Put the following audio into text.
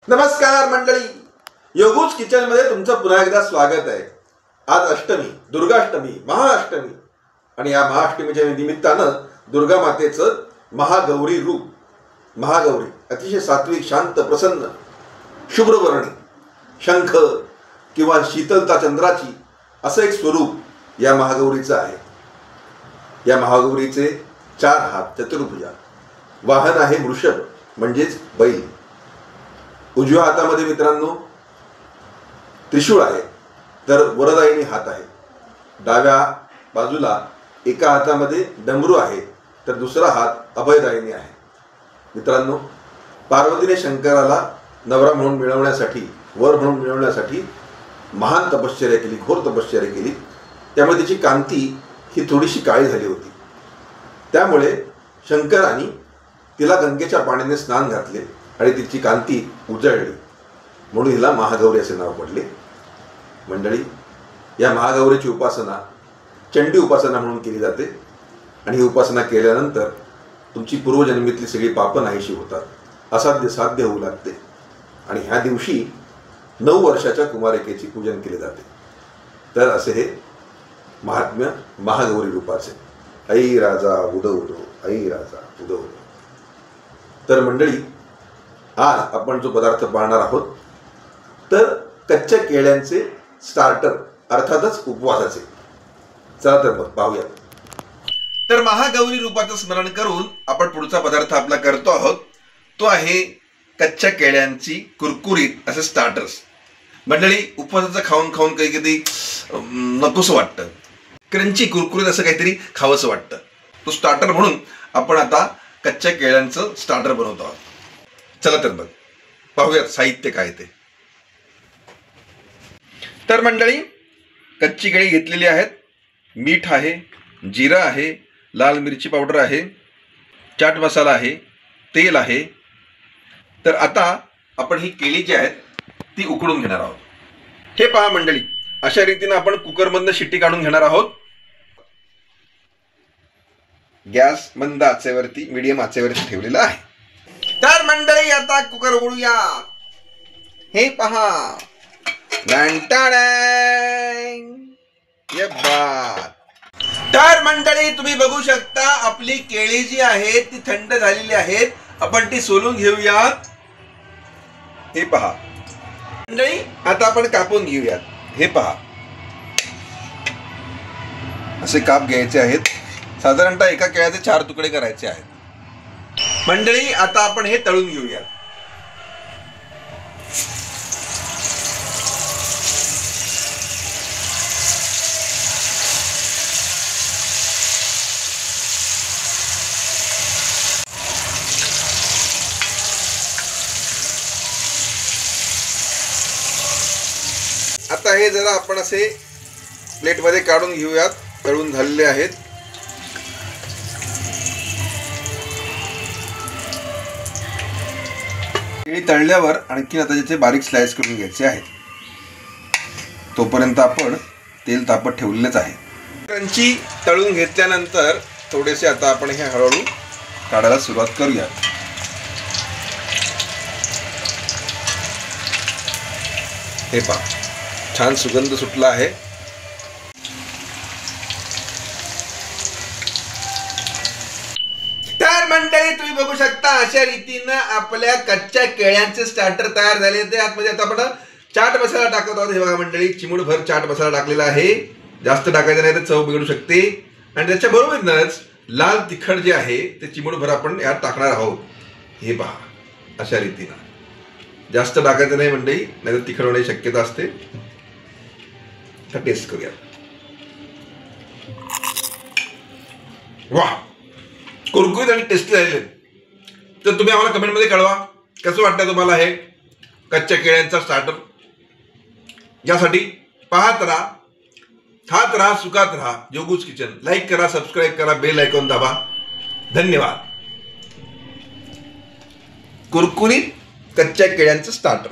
नमस्कार मंडळी, योगूज किचन मध्ये तुमचं पुन्हा एकदा स्वागत आहे। आज अष्टमी, दुर्गाष्टमी, महाअष्टमी आणि या महाअष्टमीच्या निमित्तानं दुर्गा मातेचं महागौरी रूप, महागौरी अतिशय सात्विक, शांत, प्रसन्न, शुभ्रवर्णी, शंख किंवा शीतलता चंद्राची असं एक स्वरूप या महागौरीचं आहे। या महागौरीचे 4 हात, चतुर्भुजा, वाहन आहे वृषभ म्हणजेच बैल, उजव्या हातामध्ये मित्रांनो त्रिशूळ आहे, तर वरदायिनी हात आहे। डाव्या बाजूला एका हातामध्ये डमरू आहे, तर दुसरा हात अभयदायिनी आहे। मित्रांनो, पार्वतीने शंकराला नवरा म्हणून मिळवण्यासाठी, वर म्हणून मिळवण्यासाठी महान तपश्चर्या केली, घोर तपश्चर्या केली। त्यामुळे तिची कांती ही थोडीशी काळी झाली होती। त्यामुळे शंकराने तिला गंगेच्या पाण्याने स्नान घातले आणि तिची कांती उजळली, म्हणून हिला महागौरी असे नाव पडले। मंडळी, या महागौरीची उपासना चंडी उपासना म्हणून केली जाते आणि ही उपासना केल्यानंतर तुमची पूर्वजन्मीतली सगळी पापं नाहीशी होतात, असाध्य साध्य होऊ लागते आणि ह्या दिवशी 9 वर्षाच्या कुमारिकेची पूजन केले जाते। तर असे हे महात्म्य महागौरी रूपाचे। ऐ राजा उदो उदो, ऐ राजा उदो उदो। तर मंडळी, आज आपण जो पदार्थ पाहणार आहोत तर कच्च्या केळ्यांचे स्टार्टर, अर्थातच उपवासाचे। चला तर मग पाहूया। तर महागौरी रूपाचं स्मरण करून आपण पुढचा पदार्थ आपला करतो आहोत, तो आहे कच्च्या केळ्यांची कुरकुरीत असे स्टार्टर्स। मंडळी, उपवासाचं खाऊन खाऊन काही कधी नकोसं वाटतं, क्रंची कुरकुरीत असं काहीतरी खावंसं वाटतं। तो स्टार्टर म्हणून आपण आता कच्च्या केळ्यांचं स्टार्टर बनवतो आहोत। चला तर मग पाहूयात साहित्य काय ते। तर मंडळी, कच्ची केळी घेतलेली आहेत, मीठ आहे, जिरा आहे, लाल मिरची पावडर आहे, चाट मसाला आहे, तेल आहे। तर आता आपण ही केळी जी आहेत ती उकडून घेणार आहोत। हे पहा मंडळी, अशा रीतीने आपण कुकरमधनं शिट्टी काढून घेणार आहोत। गॅस मंद आचेवरती, मीडियम आचेवरती ठेवलेला आहे। तर मंडळी, आता कुकर उघडूया। हे पहा, तर मंडळी, तुम्ही बघू शकता आपली केळी जी आहे ती थंड झालेली आहेत। आपण ती सोलून घेऊयात। हे पहा मंडळी, आता आपण कापून घेऊयात। हे पहा, असे काप घ्यायचे आहेत। साधारणतः एका केळ्याचे 4 तुकडे करायचे आहेत। मंडळी, आता आपण हे तळून घेऊया। आता हे जरा आपण असे प्लेटमध्ये काढून घेऊयात। तळून झालेले आहेत। केळी तळल्यावर आणखी आता त्याचे बारीक स्लाइस करून घ्यायचे आहेत। तोपर्यंत आपण तेल तापत ठेवलेलेच आहे। क्रंची तळून घेतल्यानंतर थोडेसे आता आपण हे हळूहळू काढायला सुरुवात करूया। हे पहा, छान सुगंध सुटला आहे। तर मंडळी, तुम्ही बघू शकता अशा रीतीनं आपल्या कच्च्या केळ्यांचे स्टार्टर तयार झाले। ते आतमध्ये आता आपण चाट मसाला टाकत आहोत। हे बघा मंडळी, चिमूटभर चाट मसाला टाकलेला आहे। जास्त टाकायचं नाही तर चव बिघडू शकते। आणि त्याच्या बरोबरच लाल तिखट जे आहे ते चिमूटभर आपण यात टाकणार आहोत। हे पहा, अशा रीतीनं जास्त टाकायचं नाही मंडळी, नाहीतर तिखट होण्याची शक्यता असते। टेस्ट करूया। वाह, कुरकुरीत आणि टेस्टी झालेले। तर तुम्ही आम्हाला कमेंटमध्ये कळवा कसं वाटतं तुम्हाला हे कच्च्या केळ्यांचा स्टार्टर। यासाठी पाहत राहा, खात राहा, सुखात राहा। योगूज किचन लाईक करा, सबस्क्राईब करा, बेल आयकॉन दाबा। धन्यवाद। कुरकुरीत कच्च्या केळ्यांचं स्टार्टर।